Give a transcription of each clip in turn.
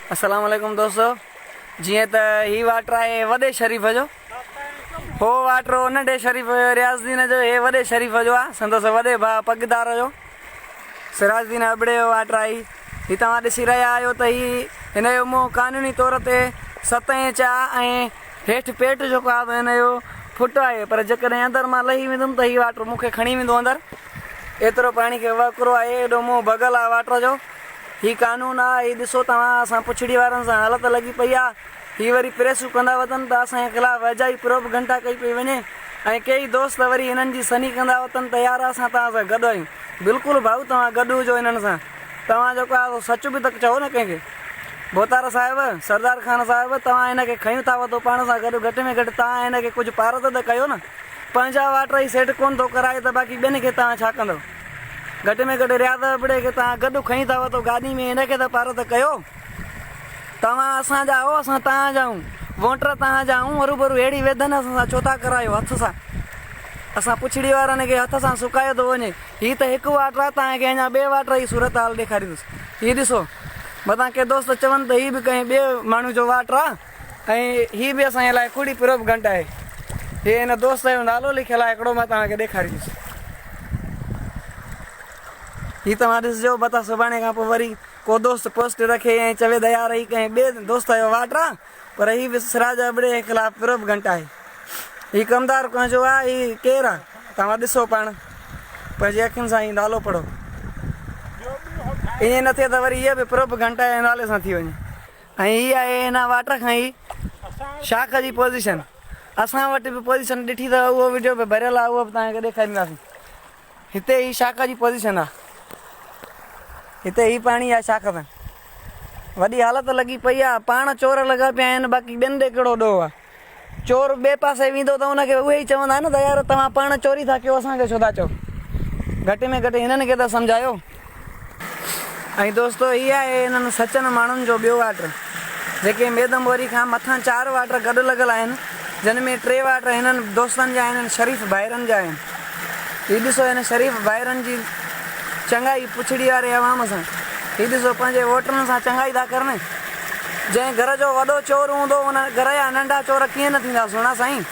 अस्सलाम वालेकुम दोस्तों। जी त ही वाटर है वॾे शरीफ़ जो, हो वाटर नंढे शरीफ़ रियाज़ुद्दीन जो, हे वॾे शरीफ़ जो आहे, संदसि वॾे भाउ पगदार जो सिराजुद्दीन अबड़े जो वाटर आहे। ही तव्हां ॾिसी रहिया आहियो त ही हिन जो मुंहुं कानूनी तौर ते 7 इंच आहे ऐं हेठि पेट जेको आहे हिन जो फुट आहे, पर जेकॾहिं अंदरि मां लही वेंदुमि त ही वाटर मूंखे खणी वेंदो अंदरि। एतिरो पाणी खे वकिरो आहे, एॾो मुंहुं भॻल आहे वाटर जो। ही कानून आहे, ही ॾिसो तव्हां, असां पुछड़ी वारनि सां हालत लॻी पई आहे। ही वरी प्रेसूं कंदा वतन त असांजे ख़िलाफ़ु अजाई प्रोपगंडा कई पई वञे ऐं कई दोस्त वरी हिननि जी सनी कंदा वतन त यार असां तव्हां सां गॾु आहियूं। बिल्कुलु भाऊ तव्हां गॾु हुजो हिननि सां, तव्हां जेको आहे सच बि त चओ न कंहिंखे। बोतार साहिब, सरदार खान साहिब, तव्हां हिन खे खयूं था वठो पाण सां गॾु, घटि में घटि तव्हां हिन खे कुझु पारत त कयो न। पंहिंजा वाटर ई सेट कोन थो कराए त बाक़ी ॿियनि खे तव्हां छा कंदव। घटि में घटि रियाज़ अबड़े खे तव्हां गॾु खणी था वठो गाॾी में, हिन खे त पारत कयो। तव्हां असांजा हो, असां तव्हांजा आहियूं, वोटर तव्हांजा आहियूं, हरूभरू अहिड़ी वेदन असां छो था करायो हथ सां। असां पुछड़ी वारनि खे हथ सां सुकायो थो वञे। हीअ त हिकु वाटर आहे, तव्हांखे अञा ॿिए वाटर जी सूरत हाल ॾेखारींदुसि। हीअ ॾिसो, मथां के दोस्त चवनि त हीअ बि कंहिं ॿिए माण्हू जो वाटर आहे ऐं हीअ बि असांजे लाइ कूड़ी प्रोपगंडा आहे। हीअ हिन दोस्त जो नालो लिखियलु आहे हिकिड़ो, मां तव्हांखे ॾेखारींदुसि। हीअ तव्हां ॾिसिजो, मथां सुभाणे खां पोइ वरी को दोस्त पोस्ट रखे ऐं चवे त यार हीअ कंहिं ॿिए दोस्त जो वाटर आहे, पर हीअ बि सिराज अबड़े जे ख़िलाफ़ु प्रोपगंडा आहे। हीअ कमदार कंहिंजो आहे, हीअ केरु आहे तव्हां ॾिसो पाण, पंहिंजी अखियुनि सां हीअ नालो पढ़ो। ईअं न थिए त वरी इहा बि प्रोपगंडा जे नाले सां थी वञे। ऐं हीअ आहे हिन वाटर खां ई शाख जी पोज़ीशन। असां वटि बि पोज़ीशन ॾिठी त उहो वीडियो बि भरियल आहे, उहो बि तव्हांखे ॾेखारींदासीं। हिते ही शाख जी पोज़ीशन आहे, हिते ही पाणी आहे शाख में, वॾी हालत लॻी पई आहे। पाण चोर लॻा पिया आहिनि, बाक़ी ॿियनि ॾे कहिड़ो ॾोह आहे। चोर ॿिए पासे वेंदो त हुनखे उहे ई चवंदा न त यार तव्हां पाण चोरी था कयो, असांखे छो था चओ। घटि में घटि हिननि खे त सम्झायो। ऐं दोस्तो इहा आहे हिननि सचनि माण्हुनि जो ॿियो वाटर, जेके मेदमबोरी खां मथां 4 वाटर गॾु लॻल आहिनि, जिन में 3 वाटर हिननि दोस्तनि जा आहिनि, शरीफ़ भाइरनि जा आहिनि। हीअ ॾिसो हिन शरीफ़ भाइरनि जी चङाई पुछड़ी वारे अवाम सां। हीअ ॾिसो पंहिंजे वोटरनि सां चङाई था करनि। जंहिं घर जो वॾो चोर हूंदो उन घर जा नंढा चोर कीअं न थींदा सुहिणा साईं।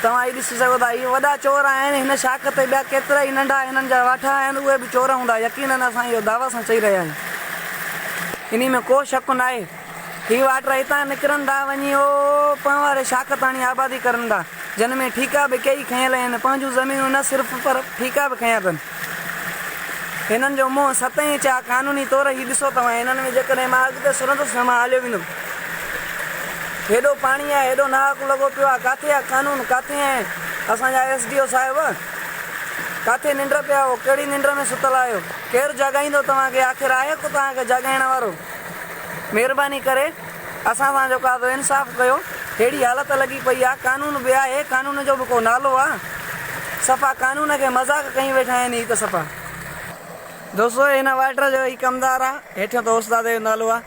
तव्हां हीअ ॾिसी सघो था, इहे वॾा चोर आहिनि। हिन शाख ते ॿिया केतिरा ई नंढा हिननि जा वाठा आहिनि, उहे बि चोर हूंदा, यकीनन असां इहो दावा सां चई रहिया आहियूं। इन में को शक न आहे। हीअ वाटर हितां निकिरनि था, वञी उहो पाण वारे शाख ताणी आबादी करनि था, जिन में ठीका बि कई खयल आहिनि। पंहिंजूं ज़मीनूं न सिर्फ़ु पर ठीका बि खयां अथनि। हिननि जो मुंहुं 7 इंच आहे कानूनी तौर। हीअ ॾिसो तव्हां, हिननि में जेकॾहिं मां अॻिते सुरंदुसि न मां हलियो वेंदुमि। हेॾो पाणी आहे, हेॾो नाहक लॻो पियो आहे। किथे आहे कानून, किथे आहे असांजा SDO साहिब, किथे निंड पिया हो, कहिड़ी निंड में सुतल आहियो। केरु जॻाईंदो तव्हांखे, आख़िर आहे को तव्हांखे जॻाइण वारो। महिरबानी करे असां सां जेको आहे इंसाफ़ कयो। अहिड़ी हालत लॻी पई आहे, कानून बि आहे, कानून जो बि को नालो आहे। सफ़ा कानून खे मज़ाक़ कई वेठा आहिनि। हीअ त सफ़ा दोस्तो हिन वाटर जो ही कमदार आहे, हेठियों त उस्ताद जो नालो आहे,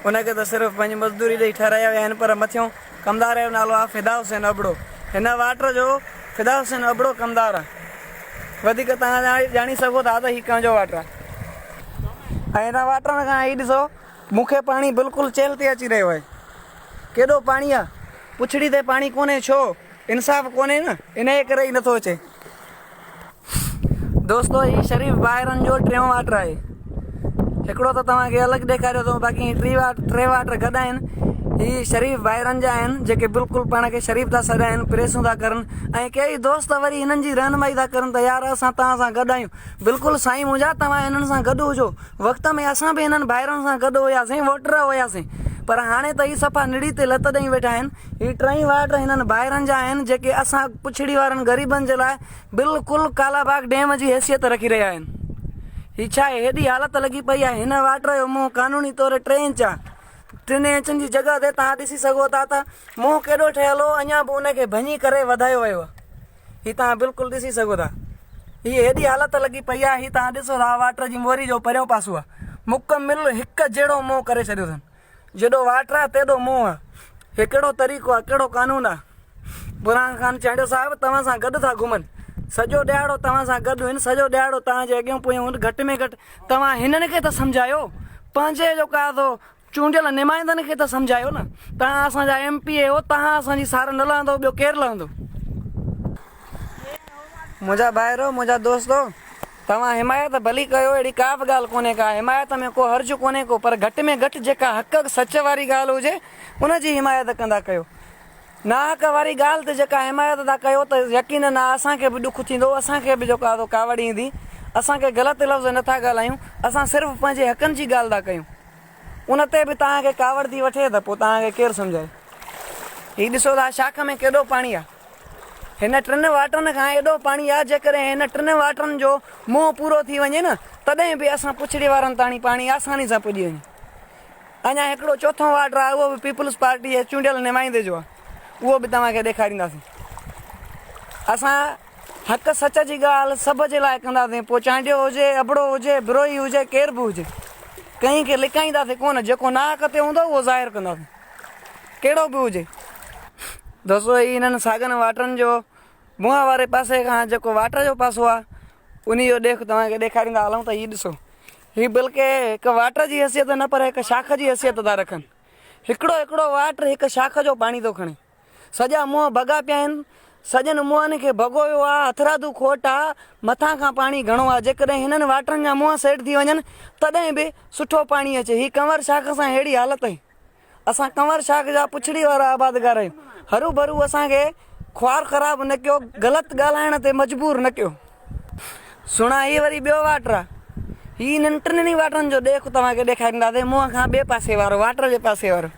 उनखे त सिर्फ़ु पंहिंजी मज़दूरी ॾेई ठाराया विया आहिनि, पर मथियों कमदार जो नालो आहे फिदा हुसैन अबड़ो। हिन वाटर जो फिदा हुसैन अबड़ो कमदार आहे। वधीक तव्हां ॼाणी सघो था त हीअ कंहिंजो वाटर आहे। ऐं हिन वाटर खां हीअ ॾिसो, मूंखे पाणी बिल्कुलु चेल ते अची रहियो आहे। केॾो पाणी आहे, पुछड़ी ते पाणी कोन्हे छो, इंसाफ़ कोन्हे न, इन जे करे ई नथो अचे। दोस्तो हीअ शरीफ़ भाइरनि जो 3 वाटर आहे। हिकिड़ो त तव्हांखे अलॻि ॾेखारियो अथव, बाक़ी 3 वाटर गॾु आहिनि। हीअ शरीफ़ भाइरनि जा आहिनि, जेके बिल्कुलु पाण खे शरीफ़ था सॾाइनि, प्रेसूं था करनि। ऐं कई दोस्त वरी हिननि जी रहनुमाई था करनि त यार असां तव्हां सां गॾु आहियूं। बिल्कुलु साईं मुंहिंजा, तव्हां हिननि सां गॾु हुजो। वक़्त में असां बि हिननि भाइरनि सां गॾु हुयासीं, वोटर हुयासीं, पर हाणे त हीअ सफ़ा निड़ी ते लत ॾेई वेठा आहिनि। हीअ 3 वाटर हिननि भाइरनि जा आहिनि, जेके असां पुछड़ी वारनि ग़रीबनि जे लाइ बिल्कुलु कालाबाग डैम जी हैसियत रखी रहिया आहिनि। हीअ छा आहे, हेॾी हालत लॻी पई आहे। हिन वाटर जो मुंहुं कानूनी तौर 3 इंच आहे। 3 इंचनि जी जॻह ते तव्हां ॾिसी सघो था त मुंहुं केॾो ठहियलु हो, अञा बि उनखे भञी करे वधायो वियो आहे। हीअ तव्हां बिल्कुलु ॾिसी सघो था। हीअ हेॾी हालत लॻी पई आहे। हीअ तव्हां ॾिसो था, वाटर जी मोरी जो परियों पासो आहे, मुकमिल हिकु जहिड़ो मुंहुं करे छॾियो अथनि। जेॾो वाटर आहे तेॾो मुंहुं आहे। हे कहिड़ो तरीक़ो आहे, कहिड़ो कानून आहे। बुरहान खान चांडियो साहिब तव्हां सां गॾु था घुमनि, सॼो ॾियारो तव्हां सां गॾु आहिनि, सॼो ॾियारो तव्हांजे अॻियां पोयां आहिनि। घटि में घटि तव्हां हिननि खे त सम्झायो। पंहिंजे जेको आहे चूंडियल नुमाइंदनि खे त सम्झायो न। तव्हां असांजा MP आहियो, तव्हां असांजी सार न लहंदो, ॿियो केरु लहंदो? मुंहिंजा भाइरो, मुंहिंजा दोस्तो, तव्हां हिमायत भली कयो, अहिड़ी का बि ॻाल्हि कोन्हे का, हिमायत में को हर्ज कोन्हे को, पर घटि में घटि जेका हक़ सच वारी ॻाल्हि हुजे उनजी हिमायत कंदा कयो। ना हक़ वारी ॻाल्हि ते जेका हिमायत था कयो त यकीन ना असांखे बि ॾुख थींदो, असांखे बि जेको आहे कावड़ी ईंदी। असांखे ग़लति लफ़्ज़ नथा ॻाल्हायूं, असां सिर्फ़ु पंहिंजे हक़नि जी ॻाल्हि था कयूं। उन ते बि तव्हांखे कावड़ थी वठे त पोइ तव्हांखे केरु सम्झाए? हीउ ॾिसो था शाख में केॾो पाणी आहे, हिन 3 वाटरनि खां एॾो पाणी आहे, जेकॾहिं हिन 3 वाटरनि जो मुंहुं पूरो थी वञे न तॾहिं बि असां पुछड़ी वारनि ताणी पाणी आसानी सां पुॼी वञे। अञा हिकिड़ो चोथों वाटर आहे, उहो बि पीपल्स पार्टी जे चूंडियल नुमाइंदे जो आहे, उहो बि तव्हांखे ॾेखारींदासीं। असां हक़ सच जी ॻाल्हि सभ जे लाइ कंदासीं, पोइ चांडियो हुजे, अबड़ो हुजे, बिरोही हुजे, केर बि हुजे, कंहिंखे लिकाईंदासीं कोन। जेको ना हक़ ते हूंदो उहो ज़ाहिर कंदासीं, कहिड़ो बि हुजे। दोस्तो, हिननि सागन वाटरनि जो मुंहं वारे पासे खां जेको वाटर जो पासो आहे उन जो तव्हांखे ॾेखारींदा हलूं त हीउ ॾिसो, हीउ बल्कि हिकु वाटर जी हैसियत न पर हिकु शाख जी हैसियत था रखनि। हिकिड़ो वाटर हिकु शाख जो पाणी थो खणे, सॼा मुंहं भॻा पिया आहिनि, सॼनि मुंहंनि खे भॻोयो आहे, हथरादू खोट आहे, मथां खां पाणी घणो आहे। जेकॾहिं हिननि वाटरनि जा मुंहं सेट थी वञनि तॾहिं बि सुठो पाणी अचे। हीअ कंवर शाख सां अहिड़ी हालत आहे, असां कंवर शाख जा पुछड़ी वारा आबादगार आहियूं। हरू भरू असांखे ख्वार ख़राबु न कयो, ग़लति ॻाल्हाइण ते मजबूर न कयो। सुणा हीअ वरी ॿियो वाटर आहे, हीअ हिननि 3 वाटरनि जो तव्हांखे ॾेखारींदासीं, मुंहं खां ॿिए पासे वारो, वाटर जे पासे वारो।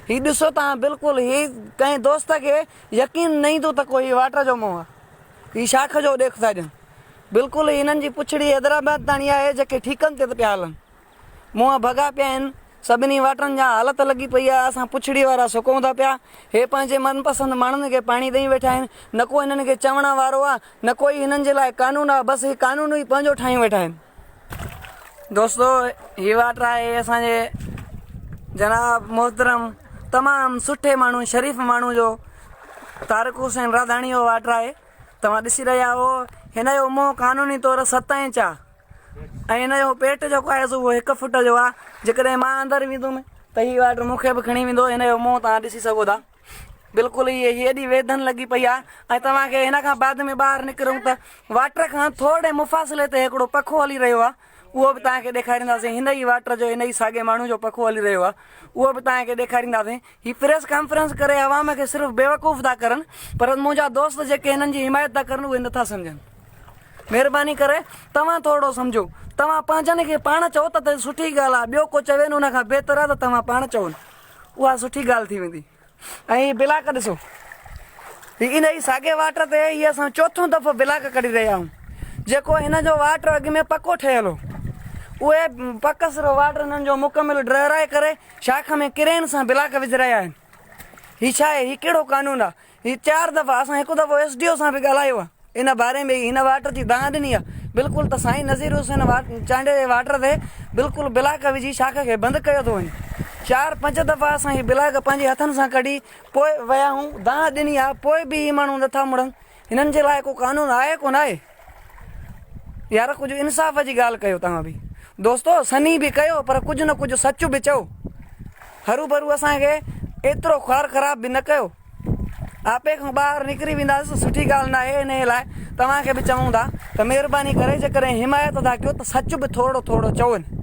हीउ ॾिसो तव्हां, बिल्कुलु हीअ कंहिं दोस्त खे यकीन न ईंदो त को हीउ वाटर जो मुंहुं आहे, हीउ शाख जो ॾेख था ॾियनि। बिल्कुलु हिननि जी पुछड़ी हैदराबाद ताणी आहे, जेके ठीकनि ते पिया हलनि, मुंहं भॻा पिया आहिनि, सभिनी वाटरनि जा हालत लॻी पई आहे। असां पुछड़ी वारा सुकूं था पिया, हे पंहिंजे मनपसंदि माण्हुनि खे पाणी ॾेई वेठा आहिनि, न को हिननि खे चवण वारो आहे, न कोई हिननि जे लाइ कानून आहे, बसि हीउ कानून ई पंहिंजो ठाही वेठा आहिनि। दोस्तो, हीउ वाटर आहे असांजे जनाब मोहतरम तमामु सुठे माण्हू, शरीफ़ माण्हू जो तारिक हुसैन राधाणी जो वाटर आहे। तव्हां ॾिसी रहिया हो, हिन जो मुंहुं कानूनी तौर 7 इंच आहे ऐं हिन जो पेट जेको आहे उहो 1 फुट जो आहे। जेकॾहिं मां अंदरि वेंदुमि त हीउ वाटर मूंखे बि खणी वेंदो। हिन जो मुंहुं तव्हां ॾिसी सघो था, बिल्कुलु हीअ एॾी वेदन लॻी पई आहे। ऐं तव्हांखे हिन खां बाद में ॿाहिरि निकिरूं त वाटर खां थोरे मुफ़ासिले ते हिकिड़ो पखो हली रहियो आहे, उहो बि तव्हांखे ॾेखारींदासीं। हिन ई वाटर जो, हिन ई साॻे माण्हू जो पखो हली रहियो आहे, उहो बि तव्हांखे ॾेखारींदासीं। हीअ प्रेस कॉन्फ्रेंस करे आवाम खे सिर्फ़ु बेवकूफ़ था करनि, पर मुंहिंजा दोस्त जेके हिननि जी हिमायत था करनि उहे नथा सम्झनि। महिरबानी करे तव्हां थोरो सम्झो, तव्हां पंहिंजनि खे पाण चओ त सुठी ॻाल्हि आहे, ॿियो को चवे न उन खां बहितर आहे त तव्हां पाण चओ, उहा सुठी ॻाल्हि थी वेंदी। ऐं हीअ बिलाक ॾिसो, इन ई साॻे वाटर ते हीअ असां 4थों दफ़ो बिलाक कढी रहिया आहियूं। जेको हिन जो वाटर अॻु में पको ठहियलु हो, उहे पकसरो वाटर हिननि जो मुकमिल डराए करे शाख में किरेन सां बिलाक विझ रहिया आहिनि। हीअ छा आहे? हीअ कहिड़ो कानून आहे? हीअ 4 दफ़ा असां हिकु दफ़ो SDO सां बि ॻाल्हायो आहे इन बारे में, हिन वाटर जी दांह ॾिनी आहे। बिल्कुलु त साईं नज़ीर हुसैन चांडे जे वाटर ते बिल्कुलु बिलाक विझी शाख खे बंदि कयो थो वञे। 4-5 दफ़ा असां हीअ बिलाक पंहिंजे हथनि सां कढी पोइ विया आहियूं, दांह ॾिनी आहे, पोइ बि हीअ माण्हू नथा मुड़नि। हिननि जे लाइ को कानून आहे कोन आहे? यार कुझु इंसाफ़ जी ॻाल्हि कयो तव्हां बि दोस्तो, सनी बि कयो पर कुझु न कुझु सच बि चओ। हरू भरू असांखे एतिरो ख्वार ख़राब बि न कयो। आपे खां ॿाहिरि निकिरी वेंदासीं, सुठी ॻाल्हि न आहे। हिन लाइ तव्हांखे बि चऊं था त महिरबानी करे जेकॾहिं हिमायत था कयो त सच बि थोरो थोरो चवनि।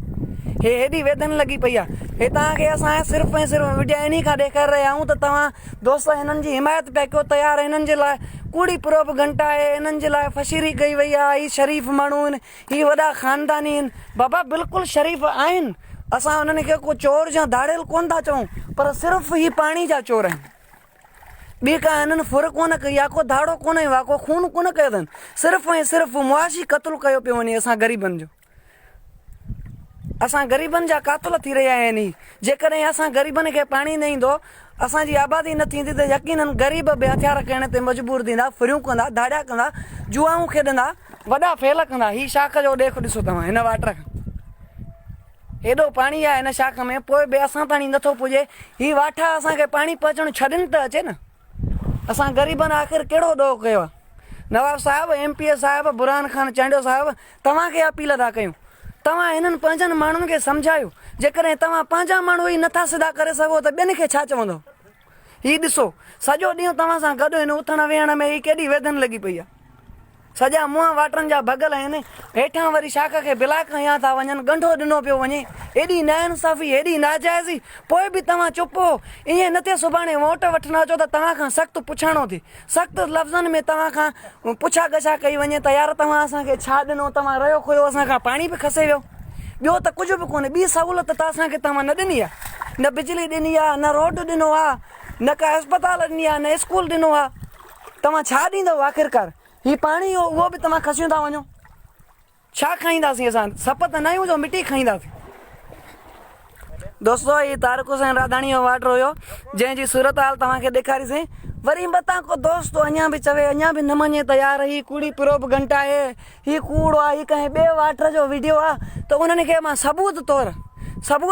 हे हेॾी वेदन लॻी पई आहे, हे तव्हांखे असां सिर्फ़ु ऐं सिर्फ़ु वीडियो इन खां ॾेखारे रहिया आहियूं त तव्हां दोस्त हिननि जी हिमायत पिया कयो त यार हिननि जे लाइ कूड़ी प्रोपगंडा आहे, हिननि जे लाइ फशीरी कई वई आहे, हीअ शरीफ़ माण्हू आहिनि, हीअ वॾा ख़ानदानी आहिनि। बाबा बिल्कुलु शरीफ़ आहिनि, असां हुननि खे को चोर या धाड़ियल कोन था चऊं, पर सिर्फ़ु हीअ पाणी जा चोर आहिनि। ॿी का हिननि फुर कोन कई आहे, को धाड़ो कोन कयो आहे, को खून कोन कयो अथनि, सिर्फ़ु ऐं सिर्फ़ु मुआशी क़तलु कयो पियो वञे असां ग़रीबनि जो। असां ग़रीबनि जा कातल थी रहिया आहिनि। जेकॾहिं असां ग़रीबनि खे पाणी न ईंदो, असांजी आबादी न थींदी त यकीननि ग़रीब बि हथियार खणण ते मजबूर थींदा, फुरियूं कंदा, दाड़िया कंदा, जुआऊं खेॾंदा, वॾा फेल कंदा। हीअ शाख जो ॾेख ॾिसो तव्हां, हिन वाटर खां हेॾो पाणी आहे हिन शाख में, पोइ बि असां ताणी नथो पुॼे। हीअ वाठा असांखे पाणी पहुचणु छॾनि त अचे न। असां ग़रीबनि आख़िर कहिड़ो ॾोह कयो आहे? नवाब साहिबु, MP साहिबु, बुरहान खान चांडियो साहिबु, तव्हांखे अपील था कयूं तव्हां हिननि पंहिंजनि माण्हुनि खे सम्झायो। जेकॾहिं तव्हां पंहिंजा माण्हू ई नथा सिधा करे सघो त ॿियनि खे छा चवंदो? हीउ ॾिसो, सॼो ॾींहुं तव्हां सां गॾु हिन उथण वेहण में ही केॾी वेदन लॻी पई आहे। सॼा मुंहं वाटरनि जा भॻल आहिनि, हेठां वरी शाख खे बिलाक हयां था वञनि, ॻंढो ॾिनो पियो वञे। एॾी नाइंसाफ़ी, एॾी नाजाइज़ी, पोइ बि तव्हां चुप हो। ईअं न थिए सुभाणे वोट वठणु अचो त तव्हां खां सख़्तु पुछाणो थिए, सख़्तु लफ़्ज़नि में तव्हां खां पुछा गछा कई वञे त यार तव्हां असांखे छा ॾिनो, तव्हां रहियो खोयो, असांखां पाणी बि खसे वियो। ॿियो त कुझु बि कोन्हे, ॿी सहूलियत त असांखे तव्हां न ॾिनी आहे, न बिजली ॾिनी आहे, न रोड ॾिनो आहे, न का अस्पताल ॾिनी आहे, न स्कूल ॾिनो आहे। तव्हां छा ॾींदव आख़िरकार? हीउ पाणी हो उहो बि तव्हां खसियूं था वञो। छा खाईंदासीं असां? सप त न आहियूं जो मिटी खाईंदासीं। दोस्तो, हीउ तारिक हुसैन राधाणी जो वाटर हुयो, जंहिंजी सूरत हाल तव्हांखे ॾेखारीसीं। वरी मथां को दोस्त अञा बि चवे, अञा बि न मञे त यार ही कूड़ी प्रोप घंटा आहे, ही कूड़ आहे, ही कंहिं ॿिए वाटर जो वीडियो आहे, त उन्हनि खे मां सबूत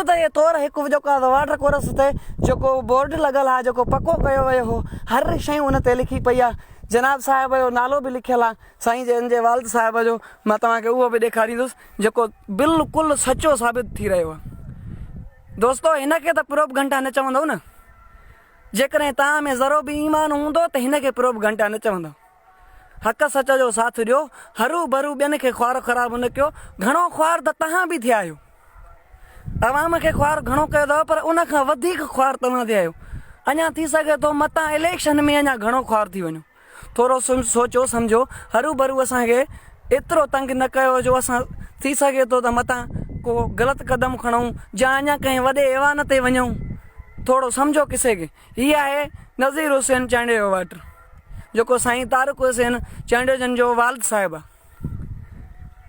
जे तौरु हिकु जेको आहे वाटर कोर्स ते जेको बोर्ड लॻल आहे, जेको पको कयो वियो हो, हर शइ उन ते लिखी पई आहे। जनाब साहिब जो नालो बि लिखियलु आहे, साईं जन जे वालिद साहिब जो। मां तव्हांखे उहो बि ॾेखारींदुसि जेको बिल्कुलु सचो साबित थी रहियो आहे। दोस्तो, हिनखे त प्रोप घंटा न चवंदव न। जेकॾहिं तव्हां में ज़रो बि ईमान हूंदो त हिनखे प्रोप घंटा न चवंदव। हक़ सच जो साथ ॾियो, हरू भरू ॿियनि खे ख्वार ख़राबु न कयो। घणो ख्वार त तव्हां बि थिया आहियो, अवाम खे ख्वार घणो कयो अथव, पर उनखां वधीक ख्वार तव्हां थिया आहियो। अञा थी सघे थो मतां इलेक्शन में अञा घणो ख्वार थी वञो। थोरो सोचो सम्झो, हरू भरू असांखे एतिरो तंग न कयो जो असां थी सघे थो त मतां को ग़लति क़दम खणूं या अञा कंहिं वॾे ऐवान ते वञूं। थोरो सम्झो किसे खे। हीअ आहे नज़ीर हुसैन चांडे जो वाटर, जेको साईं तारिक हुसैन चांडे जन जो वालिद साहिबु आहे।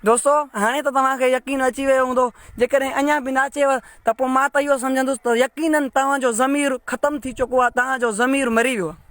दोस्तो, हाणे त तव्हांखे यकीन अची वियो हूंदो। जेकॾहिं अञा बि न अचेव त पोइ मां त इहो सम्झंदुसि त यकीननि तव्हांजो ज़मीर ख़तमु थी चुको आहे, तव्हांजो ज़मीर मरी वियो आहे।